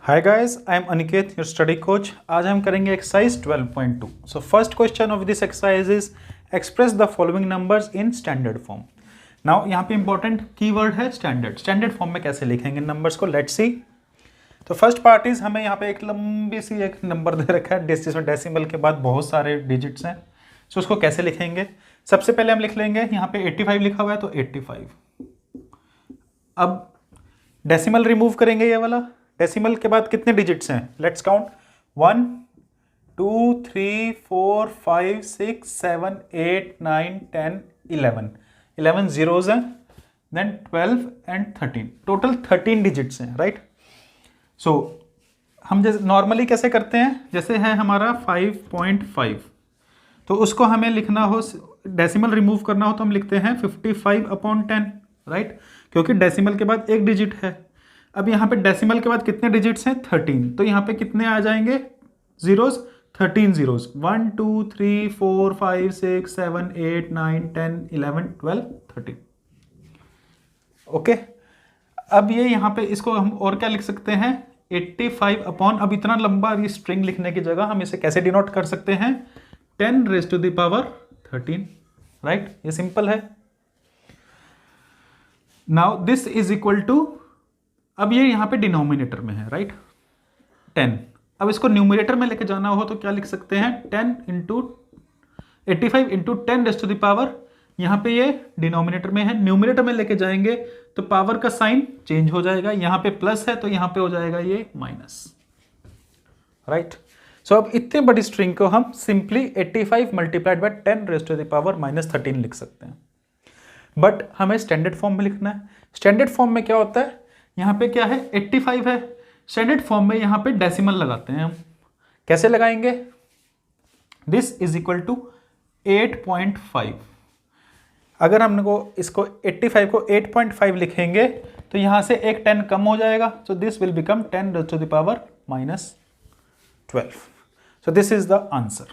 Hi guys, I am Aniket, your study coach. आज हम करेंगे exercise 12.2। So first question of this exercise is express the following numbers in standard form. Now यहाँ पे important keyword है standard. Standard form में कैसे लिखेंगे numbers को, लेट्स सी। तो फर्स्ट पार्ट इज हमें यहाँ पे एक लंबी सी एक नंबर दे रखा है जिसमें डेसिमल के बाद बहुत सारे डिजिट्स हैं। सो उसको कैसे लिखेंगे, सबसे पहले हम लिख लेंगे यहाँ पे 85 लिखा हुआ है तो 85। अब डेसिमल रिमूव करेंगे, ये वाला डेसिमल के बाद कितने डिजिट्स हैं, लेट्स काउंट। 1 2 3 4 5 6 7 8 9 10 11 जीरोज हैं, देन 12 एंड 13, टोटल 13 डिजिट्स हैं, राइट। सो हम जैसे नॉर्मली कैसे करते हैं, जैसे है हमारा 5.5 तो उसको हमें लिखना हो, डेसिमल रिमूव करना हो तो हम लिखते हैं 55/10, राइट, क्योंकि डेसिमल के बाद एक डिजिट है। अब यहाँ पे डेसिमल के बाद कितने डिजिट्स हैं, 13, तो यहाँ पे कितने आ जाएंगे जीरोज, 13 जीरोज, 1 2 3 4 5 6 7 8 9 10 11 12 13। ओके, अब ये यहाँ पे इसको हम और क्या लिख सकते हैं, 85 अपॉन, अब इतना लंबा ये स्ट्रिंग लिखने की जगह हम इसे कैसे डिनोट कर सकते हैं, 10⁻13, राइट। ये सिंपल है। Now this is equal to, अब ये यहाँ पे डिनोमिनेटर में है, राइट, 10। अब इसको न्यूमरेटर में लेके जाना हो तो क्या लिख सकते हैं, 10 इंटू 85 इंटू 10⁻, यहाँ पे ये डिनोमिनेटर में है, न्यूमरेटर में लेके जाएंगे तो पावर का साइन चेंज हो जाएगा, यहाँ पे प्लस है तो यहाँ पे हो जाएगा ये माइनस, राइट। सो अब इतनी बड़ी स्ट्रिंग को हम सिंपली 85 मल्टीप्लाइड बाय 10⁻⁻13 लिख सकते हैं। बट हमें स्टैंडर्ड फॉर्म में लिखना है। स्टैंडर्ड फॉर्म में क्या होता है, यहाँ पे क्या है, 85 है, स्टैंडर्ड फॉर्म में यहाँ पे डेसिमल लगाते हैं हम। कैसे लगाएंगे, दिस इज इक्वल टू 8.5। अगर हमको इसको 85 को 8.5 लिखेंगे तो यहाँ से एक 10 कम हो जाएगा, so this will become 10⁻⁻12। So this is the answer,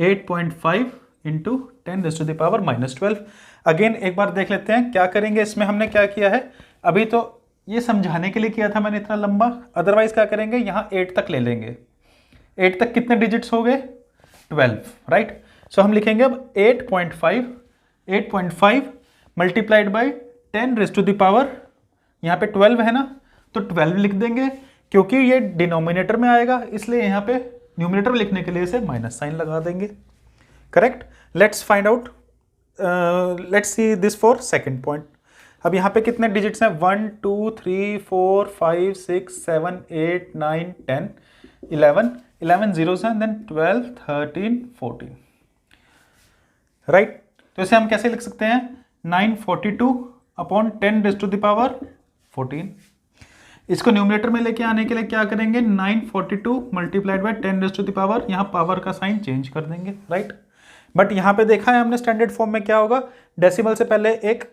8.5 into 10⁻⁻12। Again एक बार देख लेते हैं क्या करेंगे इसमें। हमने क्या किया है, अभी तो ये समझाने के लिए किया था मैंने इतना लंबा, अदरवाइज क्या करेंगे, यहाँ 8 तक ले लेंगे। 8 तक कितने डिजिट्स हो गए, 12, राइट। सो हम लिखेंगे अब 8.5 मल्टीप्लाइड बाई 10⁻, यहाँ पे 12 है ना, तो 12 लिख देंगे, क्योंकि ये डिनोमिनेटर में आएगा इसलिए यहाँ पे न्यूमरेटर लिखने के लिए इसे माइनस साइन लगा देंगे, correct. Let's find out, let's see this for second point. अब यहाँ पे कितने डिजिट्स हैं, 1 2 3 4 5 6 7 8 9 10 11 जीरोस हैं, देन 12 13 14, राइट। तो इसे हम कैसे लिख सकते हैं, 942 अपॉन 10⁻14। इसको न्यूमरेटर में लेके आने के लिए क्या करेंगे, 942 मल्टीप्लाइड बाय 10⁻, यहाँ पावर का साइन चेंज कर देंगे, राइट। बट यहाँ पे देखा है हमने स्टैंडर्ड फॉर्म में क्या होगा, डेसिमल से पहले एक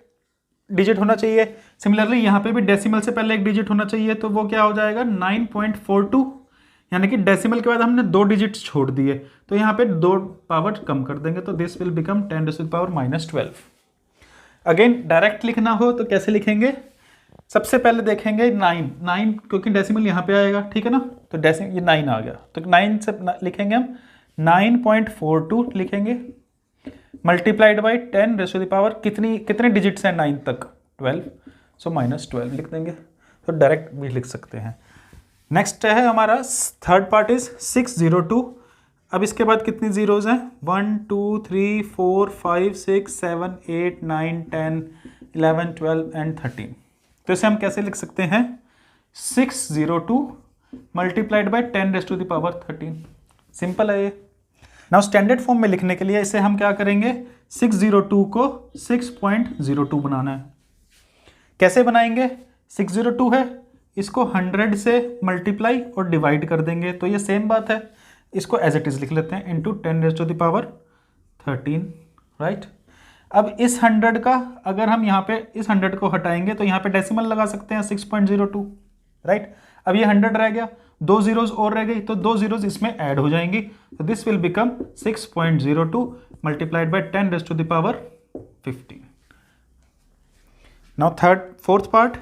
डिजिट होना चाहिए। सिमिलरली यहाँ पे भी डेसिमल से पहले एक डिजिट होना चाहिए, तो वो क्या हो जाएगा 9.42, यानी कि डेसिमल के बाद हमने 2 डिजिट्स छोड़ दिए तो यहाँ पे 2 पावर कम कर देंगे, तो this will become 10⁻⁻12। Again direct लिखना हो तो कैसे लिखेंगे, सबसे पहले देखेंगे 9 क्योंकि डेसिमल यहाँ पे आएगा, ठीक है ना, तो डेसिमल ये 9 आ गया तो 9 से लिखेंगे हम 9.42 लिखेंगे मल्टीप्लाइड बाई 10⁻, कितने डिजिट्स हैं 9 तक, 12, सो -12 लिख देंगे, तो डायरेक्ट भी लिख सकते हैं। नेक्स्ट है हमारा थर्ड पार्ट इज 602। अब इसके बाद कितनी जीरोज हैं, 1 2 3 4 5 6 7 8 9 10 11 12 एंड 13। तो इसे हम कैसे लिख सकते हैं, 602 मल्टीप्लाइड बाई 10⁻13। सिंपल है ये। नाउ स्टैंडर्ड फॉर्म में लिखने के लिए इसे हम क्या करेंगे, 602 को 6.02 बनाना है। कैसे बनाएंगे, 602 है, इसको 100 से मल्टीप्लाई और डिवाइड कर देंगे, तो ये सेम बात है, इसको एज इट इज लिख लेते हैं इंटू 10⁻13, राइट। अब इस 100 का अगर हम यहाँ पे इस 100 को हटाएंगे तो यहाँ पे डेसिमल लगा सकते हैं 6.02, राइट। अब ये 100 रह गया, 2 जीरोज और रह गई, तो 2 जीरोज इसमें ऐड हो जाएंगी, तो this will become 6.02 multiplied by 10⁻15। Now fourth part,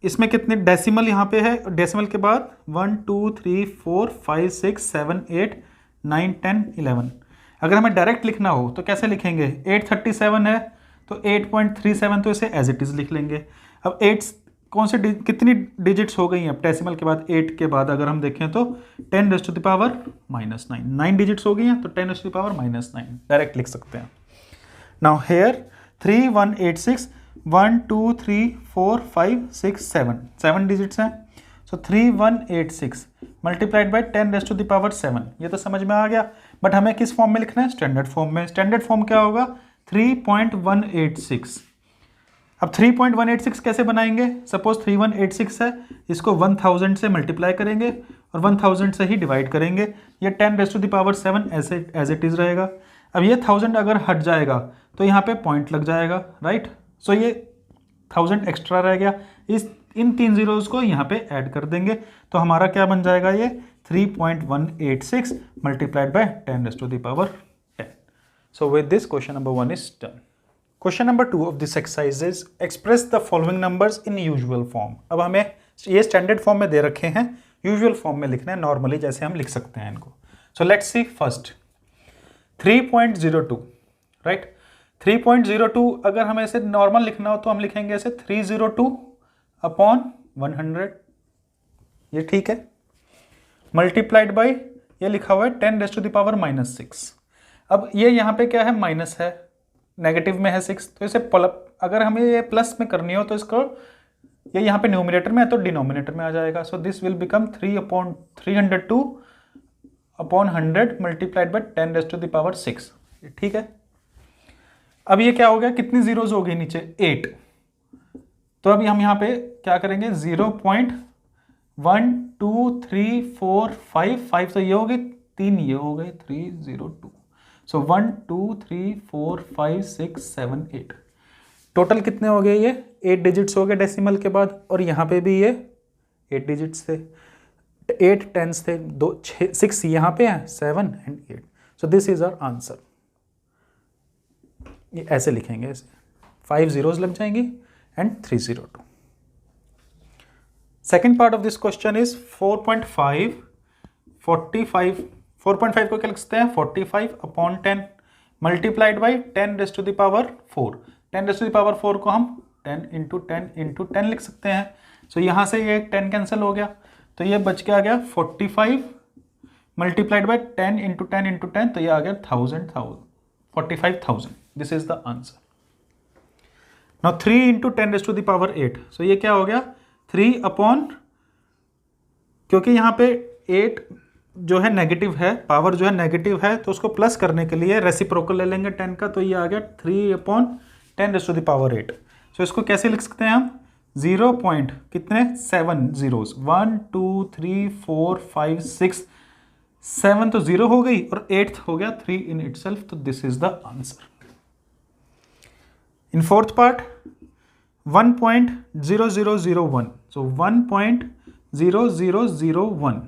इसमें कितने डेसिमल यहाँ पे है, डेसिमल के बाद 1 2 3 4 5 6 7 8 9 10 11। अगर हमें डायरेक्ट लिखना हो तो कैसे लिखेंगे, 837 है तो 8.37 तो इसे एज इट इज़ लिख लेंगे। अब 8 कौन से कितनी डिजिट्स हो गई हैं अब डेसिमल के बाद, 8 के बाद अगर हम देखें तो 10⁻⁻⁹ 9 डिजिट्स हो गई हैं तो 10⁻⁻⁹ डायरेक्ट लिख सकते हैं। नाउ हेयर 3186 1 2 3 4 5 6 7 डिजिट्स हैं। सो 3186 मल्टीप्लाइड बाई 10⁻⁷ ये तो समझ में आ गया। बट हमें किस फॉर्म में लिखना है, स्टैंडर्ड फॉर्म में। स्टैंडर्ड फॉर्म क्या होगा, 3.186। अब 3.186 कैसे बनाएंगे, सपोज 3186 है, इसको 1000 से मल्टीप्लाई करेंगे और 1000 से ही डिवाइड करेंगे। ये 10⁻⁷ ऐसे एज इट इज़ रहेगा। अब ये 1000 अगर हट जाएगा तो यहाँ पे पॉइंट लग जाएगा, राइट। सो ये 1000 एक्स्ट्रा रह गया, इन 3 जीरोज़ को यहाँ पे ऐड कर देंगे तो हमारा क्या बन जाएगा, ये 3.186 multiplied by 10⁻10। So with this question number 1 is done. Question number 2 of this exercise is express the following numbers in usual form. अब हमें ये स्टैंडर्ड फॉर्म में दे रखे हैं, यूजुअल फॉर्म में लिखना है, नॉर्मली जैसे हम लिख सकते हैं इनको। So let's see first 3.02, right. 3.02 अगर हमें इसे नॉर्मल लिखना हो तो हम लिखेंगे इसे 302/100, ये ठीक है। मल्टीप्लाइड बाई ये लिखा हुआ है 10⁻⁻⁻6। अब ये यहाँ पे क्या है, माइनस है, नेगेटिव में है 6, तो इसे अगर हमें ये प्लस में करनी हो तो इसको ये यहाँ पे न्यूमरेटर में है तो डिनोमिनेटर में आ जाएगा। So this will become 302/100 multiplied by 10⁻6, ठीक है। अब ये क्या हो गया, कितनी जीरोज हो गई नीचे, 8। तो अभी हम यहाँ पे क्या करेंगे, 0.1 2 3 4 5 तो ये हो गई, 3 ये हो गए, 302। सो 1 2 3 4 5 6 7 8 टोटल कितने हो गए, ये 8 डिजिट्स हो गए डेसिमल के बाद। और यहाँ पे भी ये 8 डिजिट्स थे, 8 टेंस थे, 6 यहाँ पे हैं, 7 and 8। So this is our answer. ये ऐसे लिखेंगे, ऐसे 5 जीरोज लग जाएंगी and 302। Second part of this question is 4.5 45। 4.5 को क्या लिख सकते हैं, 45/10 मल्टीप्लाइड बाई 10⁻⁴। 10⁻⁴ को हम 10 × 10 × 10 लिख सकते हैं। सो यहाँ से ये 10 कैंसिल हो गया तो ये बच के आ गया 45 मल्टीप्लाइड बाई 10 × 10 × 10, तो ये आ गया 45,000। This is the answer. Now 3 × 10⁸। सो ये क्या हो गया, 3 क्योंकि यहाँ पे 8 जो है नेगेटिव है, पावर जो है नेगेटिव है, तो उसको प्लस करने के लिए रेसिप्रोकल ले लेंगे 10 का, तो ये आ गया 3/10⁸। सो इसको कैसे लिख सकते हैं हम, 0 पॉइंट कितने, 7 जीरोज, 1 2 3 4 5 6 7 तो 0 हो गई और 8th हो गया 3 इन इटसेल्फ, तो this is the answer. In fourth part 1.0001, सो 1.0001।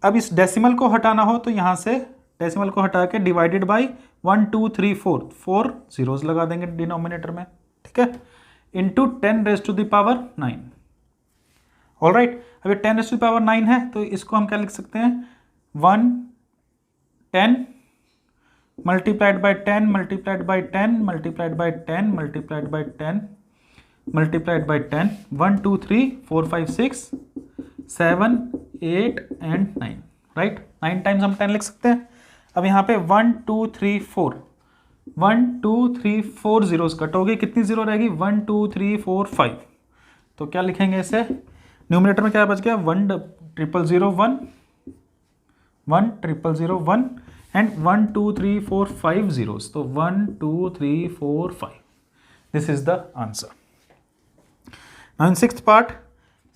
अब इस डेसिमल को हटाना हो तो यहाँ से डेसिमल को हटा के डिवाइडेड बाई 1 2 3 4 जीरोज लगा देंगे डिनोमिनेटर में, ठीक है, इंटू 10⁻⁹। All right. अब ये 10⁻⁹ है तो इसको हम क्या लिख सकते हैं, 10 multiplied by 10 multiplied by 10 multiplied by 10 multiplied by 10 multiplied by 10, 1 2 3 4 5 6 7 8 and 9, right. 9 times हम 10 लिख सकते हैं। अब यहाँ पे 1 2 3 4 1 2 3 4 जीरोस कट हो गई, कितनी जीरो रहेगी, 1 2 3 4 5। तो क्या लिखेंगे इसे, न्यूमरेटर में क्या बच गया, 1,001 1,001 एंड 1 2 3 4 5 जीरोस, तो 1 2 3 4 5। This is the answer. Now in sixth part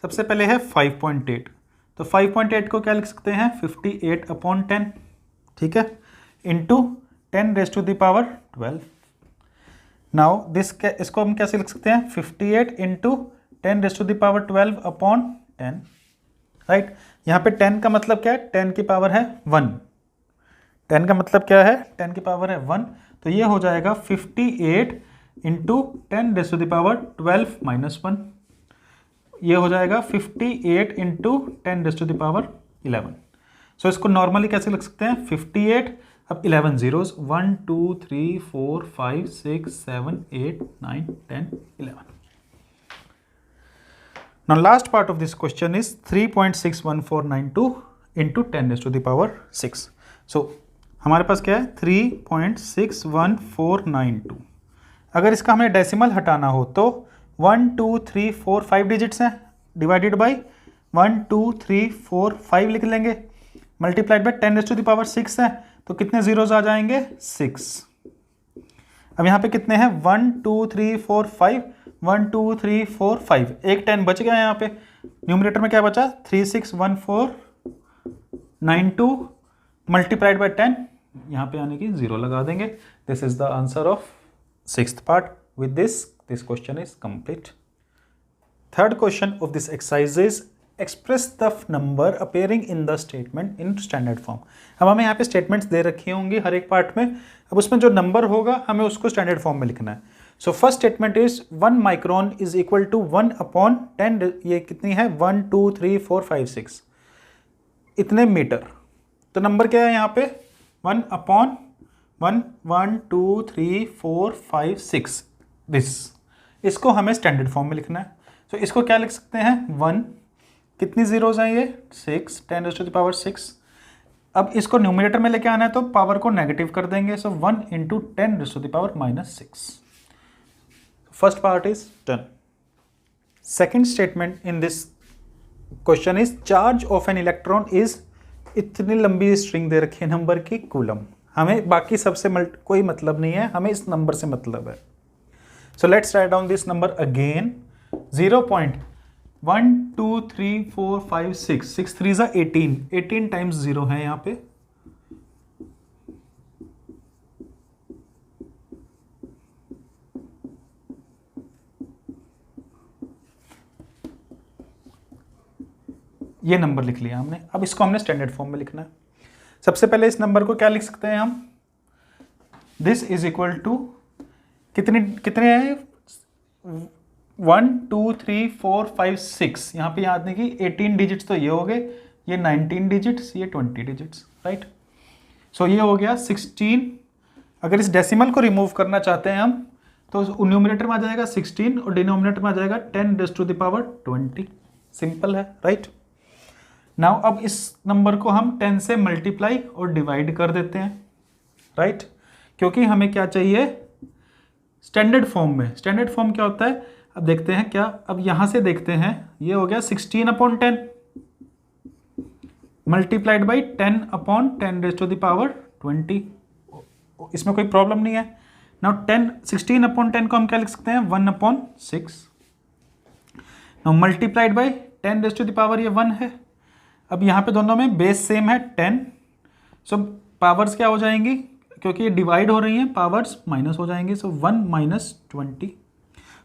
सबसे पहले है 5.8, तो 5.8 को क्या लिख सकते हैं, 58/10, ठीक है, इंटू 10⁻12। नाउ इसको हम कैसे लिख सकते हैं, 58 × 10⁻12/10, राइट। यहाँ पे 10 का मतलब क्या है, 10 की पावर है 1, 10 का मतलब क्या है, 10 की पावर है 1, तो ये हो जाएगा 58 × 10⁻12 - 1। ये हो जाएगा 58 into 10 raise to the power 11। So इसको नॉर्मली कैसे लिख सकते हैं, 58, अब 11 zeros, 1 2 3 4 5 6 7 8 9 10 11। Now last part of this question is 3.61492 into 10 raised to the power 6. So हमारे पास क्या है 3.61492। अगर इसका हमें डेसिमल हटाना हो तो 1 2 3 4 5 डिजिट्स हैं, डिवाइडेड बाई 1 2 3 4 5 लिख लेंगे, multiplied by 10 raise to the power 6 है, तो कितने जीरोज आ जाएंगे 6। अब यहाँ पे कितने हैं 1 2 3 4 5, 1 2 3 4 5, एक 10 बच गया यहाँ पे। न्यूमरेटर में क्या बचा 3614992 मल्टीप्लाइड बाई 10, यहाँ पे आने की जीरो लगा देंगे। This is the answer of 6th part. With this question is complete. Third question of this exercise is express the number appearing in the statement in standard form. अब हमें यहाँ पे स्टेटमेंट्स दे रखी होंगी हर एक पार्ट में, अब उसमें जो नंबर होगा हमें उसको स्टैंडर्ड फॉर्म में लिखना है। So first statement is 1 micron is equal to 1/10, ये कितनी है 1 2 3 4 5 6 इतने मीटर। तो नंबर क्या है यहाँ पे 1/1 1 2 3 4 5 6 दिस, इसको हमें स्टैंडर्ड फॉर्म में लिखना है। सो इसको क्या लिख सकते हैं 1, कितनी जीरोज हैं ये 6, 10 रेज़ टू द पावर 6। अब इसको न्यूमरेटर में लेके आना है तो पावर को नेगेटिव कर देंगे, so 1 into 10 raise to the power -6। First part is done. Second statement in this question is charge of an electron is, इतनी लंबी स्ट्रिंग दे रखी है नंबर की कूलम, हमें बाकी सबसे कोई मतलब नहीं है, हमें इस नंबर से मतलब है। So let's write down this number again 0.1 2 3 4 5 6 6 3 ज़ा 18, 18 टाइम्स 0 है यहाँ पे। ये नंबर लिख लिया हमने, अब इसको हमने स्टैंडर्ड फॉर्म में लिखना है। सबसे पहले इस नंबर को क्या लिख सकते हैं हम, दिस इज इक्वल टू कितने हैं 1 2 3 4 5 6, यहाँ पे याद नहीं कि 18 डिजिट्स तो ये हो गए, ये 19 डिजिट्स, ये 20 डिजिट्स, राइट। सो ये हो गया 16। अगर इस डेसिमल को रिमूव करना चाहते हैं हम तो न्यूमरेटर में आ जाएगा 16 और डिनोमिनेटर में आ जाएगा 10 raise to the power 20। Simple है, राइट। नाउ अब इस नंबर को हम 10 से मल्टीप्लाई और डिवाइड कर देते हैं, राइट, क्योंकि हमें क्या चाहिए स्टैंडर्ड फॉर्म में। स्टैंडर्ड फॉर्म क्या होता है अब देखते हैं क्या, अब यहां से देखते हैं, ये हो गया 16/10 multiplied by 10/10 raise to the power 20। इसमें कोई प्रॉब्लम नहीं है। नाउ 16/10 को हम क्या लिख सकते हैं 1/6। Now multiplied by 10 raise to the power ये 1 है। अब यहाँ पे दोनों में बेस सेम है 10, सो पावर्स क्या हो जाएंगी, क्योंकि ये डिवाइड हो रही हैं पावर्स माइनस हो जाएंगे, सो 1 - 20।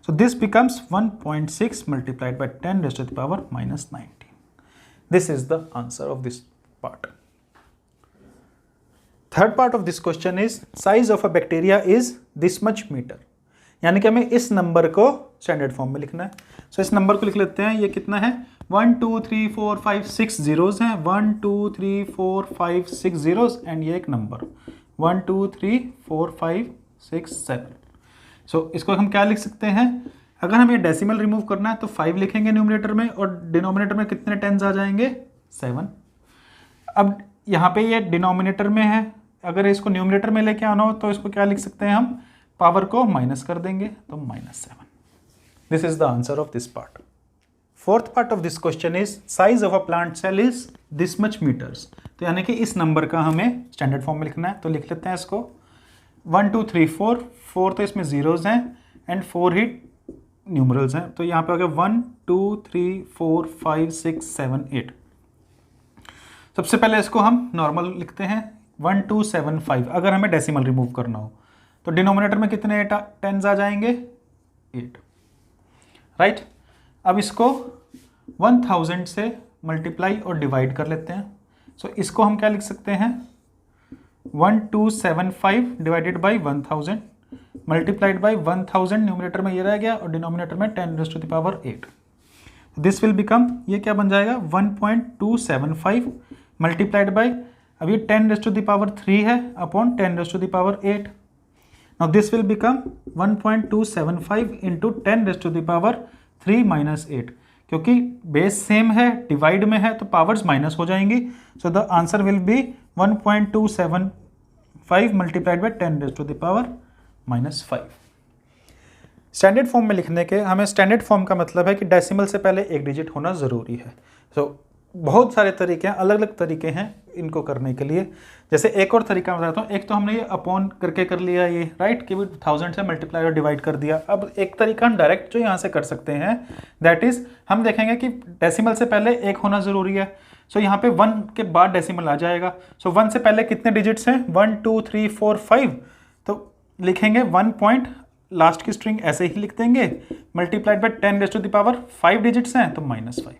So this becomes 1.6 multiplied by 10 raised to the power -19. This is the answer of this part. Third part of this question is size of a bacteria is this much meter. यानी कि हमें इस number को standard form में लिखना है। सो इस number को लिख लेते हैं, ये कितना है 1 2 3 4 5 6 जीरोज हैं, 1 2 3 4 5 6 जीरोज एंड ये एक नंबर 1 2 3 4 5 6 7। सो इसको हम क्या लिख सकते हैं, अगर हमें डेसिमल रिमूव करना है तो 5 लिखेंगे न्यूमरेटर में और डिनोमिनेटर में कितने 10s आ जाएंगे 7। अब यहाँ पे ये डिनोमिनेटर में है, अगर इसको न्यूमरेटर में लेके आना हो तो इसको क्या लिख सकते हैं हम, पावर को माइनस कर देंगे तो -7। This is the answer of this part. Fourth part of this question is size of a plant cell is this much meters. तो यानी कि इस नंबर का हमें स्टैंडर्ड फॉर्म में लिखना है, तो लिख लेते हैं इसको 1 2 3 4 तो इसमें जीरोज हैं एंड 4 ही न्यूमरल्स हैं, तो यहाँ पे हो गया 1 2 3 4 5 6 7 8। सबसे पहले इसको हम नॉर्मल लिखते हैं 1 2 7 5। अगर हमें डेसिमल रिमूव करना हो तो डिनोमिनेटर में कितने 10s आ जाएंगे 8, राइट। अब इसको 1000 से मल्टीप्लाई और डिवाइड कर लेते हैं। सो इसको हम क्या लिख सकते हैं 1275 divided by 1000 multiplied by 1000, numerator में ये रह गया और डिनोमिनेटर में 10 raise to the power 8। This will become, ये क्या बन जाएगा 1.275 मल्टीप्लाइड बाई, अब ये 10⁻³ है upon 10⁻8। Now this will become 1.275 into 10⁻³ minus 8, क्योंकि बेस सेम है, डिवाइड में है तो पावर्स माइनस हो जाएंगी। So the answer will be 1.275 multiplied by 10⁻⁻5। Standard form में लिखने के, हमें स्टैंडर्ड फॉर्म का मतलब है कि डेसिमल से पहले एक डिजिट होना ज़रूरी है। सो बहुत सारे तरीके हैं, अलग अलग तरीके हैं इनको करने के लिए। जैसे एक और तरीका मैं बताता हूँ, एक तो हमने ये अपॉन करके कर लिया ये, राइट, कि 1000 से मल्टीप्लाई और डिवाइड कर दिया। अब एक तरीका हम डायरेक्ट जो यहाँ से कर सकते हैं, दैट इज़ हम देखेंगे कि डेसिमल से पहले एक होना ज़रूरी है। सो यहाँ पे 1 के बाद डेसिमल आ जाएगा। सो 1 से पहले कितने डिजिट्स हैं, 1 2 3 4 5, तो लिखेंगे 1 पॉइंट, लास्ट की स्ट्रिंग ऐसे ही लिख देंगे, मल्टीप्लाइड बाई 10⁻5 डिजिट्स हैं तो -5,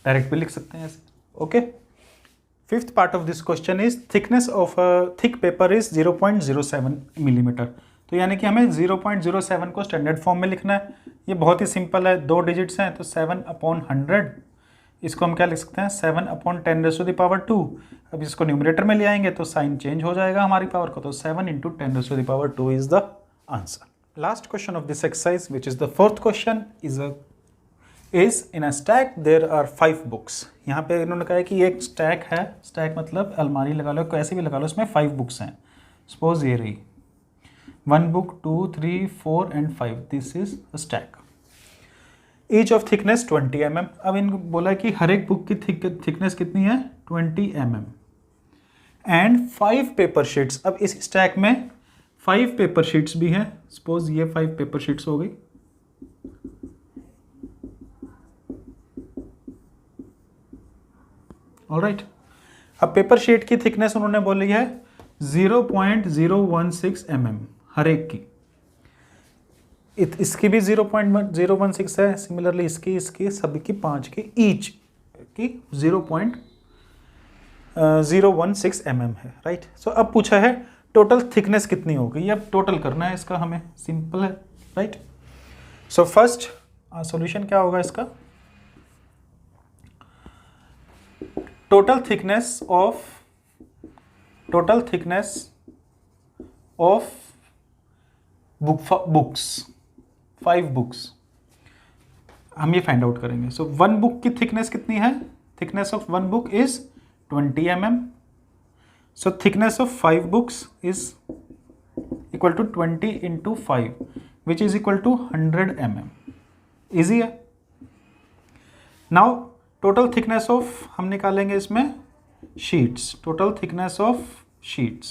डायरेक्ट भी लिख सकते हैं ऐसे। Okay, fifth part of this question is thickness of thick paper is 0.07 millimetre. तो यानी कि हमें 0.07 को स्टैंडर्ड फॉर्म में लिखना है। ये बहुत ही सिंपल है, 2 डिजिट्स हैं तो 7/100, इसको हम क्या लिख सकते हैं 7/10⁻²। अब इसको न्यूमरेटर में ले आएंगे तो साइन चेंज हो जाएगा हमारी पावर को, तो 7 × 10⁻² is the answer. Last question of this exercise, which is the fourth question, is in a stack there are 5 books. यहाँ पे इन्होंने कहा है कि एक स्टैक है, स्टैक मतलब अलमारी लगा लो, कैसे भी लगा लो, इसमें 5 बुक्स हैं। सपोज ये रही 1 book 2 3 4 and 5, this is a stack. Each of thickness 20 mm। अब इनको बोला कि हर एक बुक की थिकनेस कितनी है 20 mm एंड 5 पेपर शीट्स। अब इस स्टैक में 5 पेपर शीट्स भी हैं। सपोज ये 5 पेपर शीट्स हो गई। ऑलराइट, अब पेपर शीट की थिकनेस उन्होंने बोली है 0.016 mm हर एक की। इसकी भी 0.016 है, सिमिलरली इसकी सभी की 5 की ईच की 0.016 mm है, राइट। सो अब पूछा है टोटल थिकनेस कितनी होगी, अब टोटल करना है इसका हमें, सिंपल है, राइट। सो फर्स्ट सॉल्यूशन क्या होगा इसका, total thickness of books 5 books हम ये फाइंड आउट करेंगे। सो 1 बुक की थिकनेस कितनी है, thickness of 1 book is 20 mm। So thickness of 5 books is equal to 20 into 5, which is equal to 100 mm. Easy है। Now total thickness of हम निकालेंगे इसमें sheets, total thickness of sheets.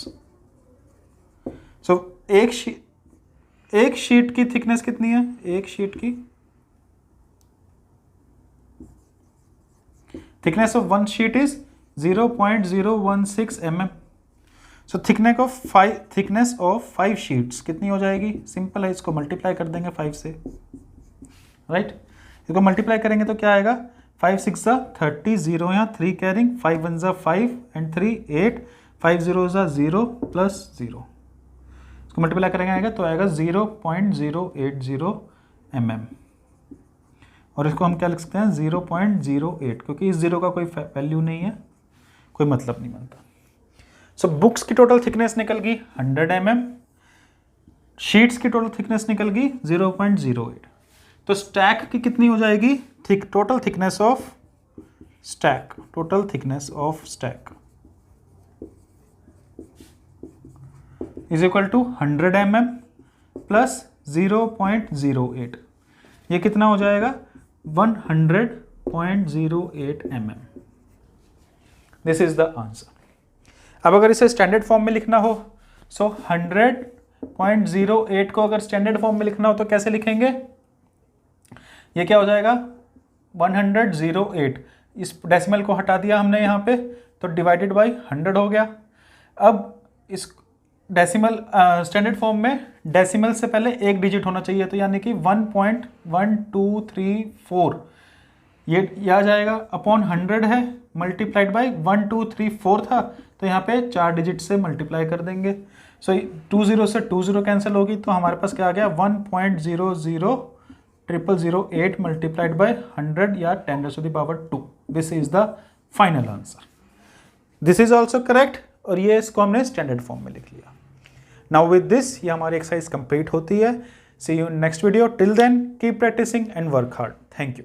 So एक sheet की thickness कितनी है, एक sheet की thickness of 1 sheet is 0.016 mm। So thickness of 5 sheets कितनी हो जाएगी, सिंपल है, इसको मल्टीप्लाई कर देंगे 5 से, राइट। इसको मल्टीप्लाई करेंगे तो क्या आएगा, 5 6 30, 0 यहाँ 3 कैरिंग, 5 1 5 एंड 3 8, 5 0 0 प्लस 0, इसको मल्टीप्लाई करेंगे आएगा तो आएगा 0.080 mm। और इसको हम क्या लिख सकते हैं 0.08, क्योंकि इस 0 का कोई वैल्यू नहीं है, कोई मतलब नहीं बनता। सो बुक्स की टोटल थिकनेस निकल गई 100 mm, शीट्स की टोटल थिकनेस निकल गई 0.08। तो स्टैक की कितनी हो जाएगी, total thickness of stack is equal to 100 mm plus 0.08, ये कितना हो जाएगा 100.08 mm। This is the answer. अब अगर इसे स्टैंडर्ड फॉर्म में लिखना हो, सो 100.08 को अगर स्टैंडर्ड फॉर्म में लिखना हो तो कैसे लिखेंगे, ये क्या हो जाएगा 108, इस डेसिमल को हटा दिया हमने यहाँ पे तो डिवाइडेड बाय 100 हो गया। अब इस डेसिमल स्टैंडर्ड फॉर्म में डेसिमल से पहले एक डिजिट होना चाहिए, तो यानी कि 1.1234 ये आ जाएगा, अपॉन 100 है, मल्टीप्लाइड बाय 1234 था तो यहाँ पे 4 डिजिट से मल्टीप्लाई कर देंगे। सो 20 से 20 कैंसिल होगी तो हमारे पास क्या आ गया 1.00 0008 मल्टीप्लाइड बाय 100 या 10⁻²। This is the final answer. This is also correct, और ये इसको हमने स्टैंडर्ड फॉर्म में लिख लिया। नाउ विद दिस ये हमारी एक्सरसाइज कंप्लीट होती है। See you in next video. Till then keep practising and work hard. Thank you.